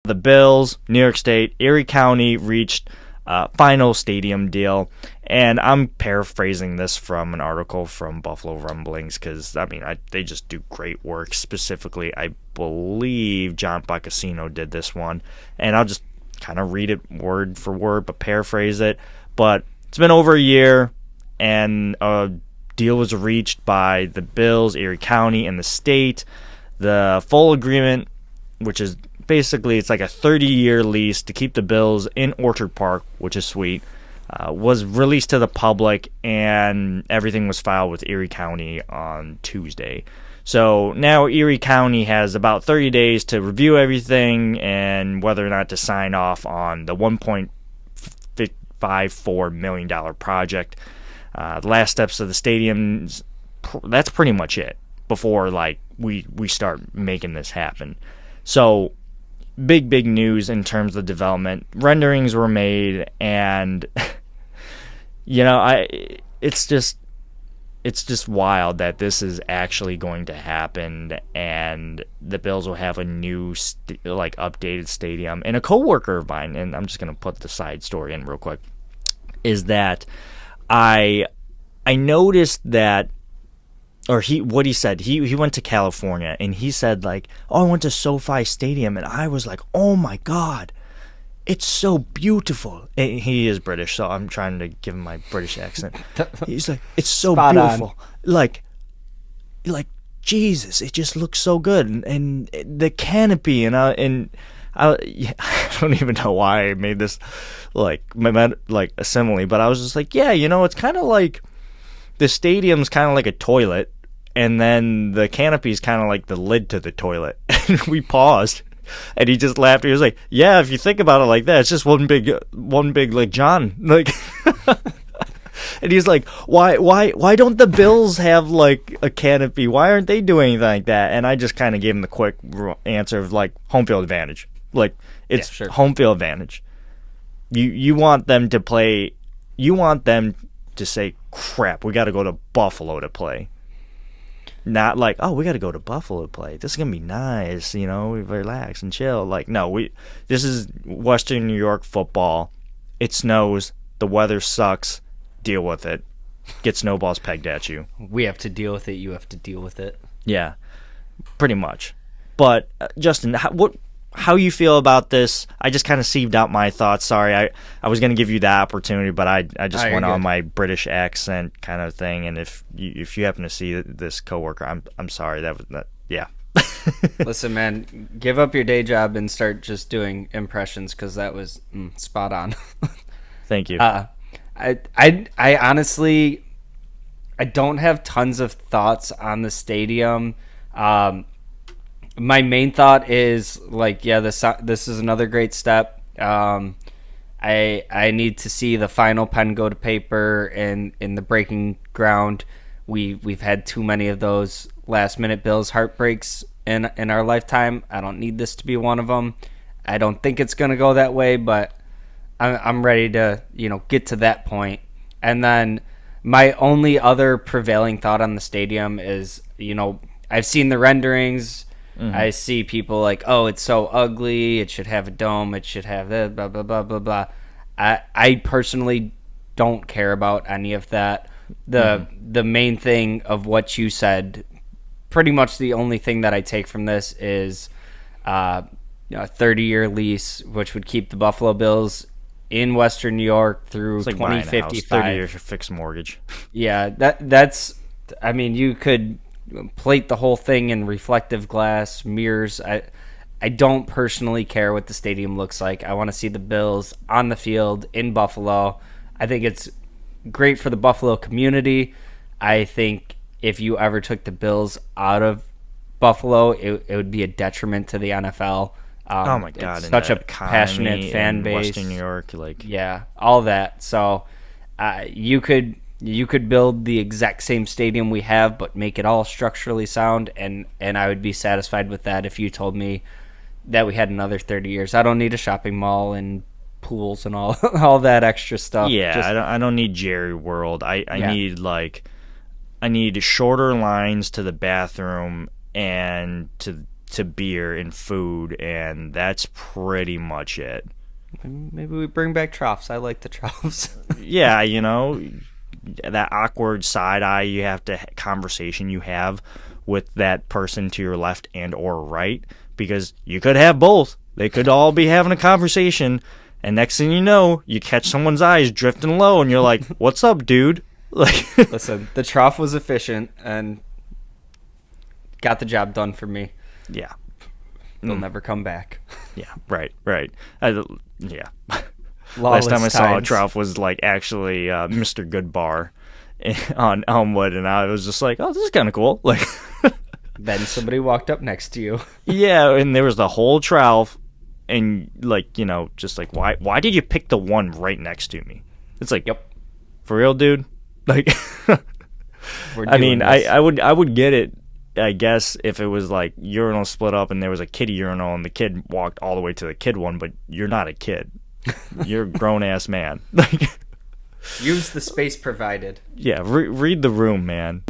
the Bills, New York State, Erie County reached final stadium deal. And I'm paraphrasing this from an article from Buffalo Rumblings because, they just do great work. Specifically, I believe John Boccacino did this one. And I'll just kind of read it word for word, but paraphrase it. But it's been over a year, and a deal was reached by the Bills, Erie County, and the state. The full agreement, which is basically it's like a 30-year lease to keep the Bills in Orchard Park, which is sweet, was released to the public, and everything was filed with Erie County on Tuesday. So now Erie County has about 30 days to review everything and whether or not to sign off on the $1.54 million project. The last steps of the stadium, that's pretty much it before we start making this happen. So big news in terms of development. Renderings were made, and it's just wild that this is actually going to happen, and the Bills will have a new updated stadium. And a coworker of mine, and I'm just gonna put the side story in real quick, is that I noticed that. Or what he said, he went to California, and he said, I went to SoFi Stadium, and I was like, oh my God, it's so beautiful. And he is British, so I'm trying to give him my British accent. He's like, it's so Spot beautiful. On. Like, Jesus, it just looks so good. And the canopy, and I don't even know why I made this, a simile, but I was just like, yeah, it's kind of like, the stadium's kind of like a toilet, and then the canopy's kind of like the lid to the toilet. And we paused, and he just laughed. He was like, "Yeah, if you think about it like that, it's just one big John." And he's like, "Why don't the Bills have a canopy? Why aren't they doing anything like that?" And I just kind of gave him the quick answer of home field advantage. It's sure. Home field advantage. You want them to play. You want them to say, crap, we got to go to Buffalo to play. Not we got to go to Buffalo to play. This is going to be nice, we relax and chill. No, this is Western New York football. It snows. The weather sucks. Deal with it. Get snowballs pegged at you. We have to deal with it. You have to deal with it. Yeah, pretty much. But, Justin, how you feel about this? I just kind of sieved out my thoughts. Sorry, I was going to give you that opportunity, but I just went on my British accent kind of thing. And if you happen to see this coworker, I'm sorry. Yeah. Listen, man, give up your day job and start just doing impressions, because that was spot on. Thank you. I honestly, I don't have tons of thoughts on the stadium. My main thought is this is another great step. I need to see the final pen go to paper in the breaking ground. We've had too many of those last minute Bills heartbreaks in our lifetime. I don't need this to be one of them. I don't think it's going to go that way, but I'm ready to get to that point. And then my only other prevailing thought on the stadium is I've seen the renderings. Mm-hmm. I see people oh, it's so ugly. It should have a dome. It should have that, blah, blah, blah, blah, blah. I personally don't care about any of that. The main thing of what you said, pretty much the only thing that I take from this is a 30-year lease, which would keep the Buffalo Bills in Western New York through 2055. 30 years for fixed mortgage. Yeah, that's. I mean, you could plate the whole thing in reflective glass, mirrors. I don't personally care what the stadium looks like. I want to see the Bills on the field in Buffalo. I think it's great for the Buffalo community. I think if you ever took the Bills out of Buffalo, it would be a detriment to the NFL. Oh my God! It's such a passionate fan base. Western New York, yeah, all that. So you could build the exact same stadium we have, but make it all structurally sound, and I would be satisfied with that. If you told me that we had another 30 years, I don't need a shopping mall and pools and all that extra stuff. Yeah, I don't need Jerry World. I need shorter lines to the bathroom and to to beer and food, and that's pretty much it. Maybe we bring back troughs. I like the troughs. Yeah, you know, that awkward side eye you have to conversation you have with that person to your left and or right, because you could have both. They could all be having a conversation, and next thing you know, you catch someone's eyes drifting low, and you're like, "What's up, dude?" Like, listen, the trough was efficient and got the job done for me. yeah, They'll never come back. yeah, right. Yeah. Lawless Last time I saw a times. trough was like actually Mr. Goodbar on Elmwood, and I was just like, "Oh, this is kind of cool." Like, Then somebody walked up next to you. yeah, and there was the whole trough, and like, you know, just like, why did you pick the one right next to me? It's like, Yep. for real, dude. Like, We're I mean, doing this. I would get it, I guess, if it was like urinal split up and there was a kiddie urinal and the kid walked all the way to the kid one, but you're not a kid. You're a grown ass man. Like, Use the space provided. yeah, read the room, man.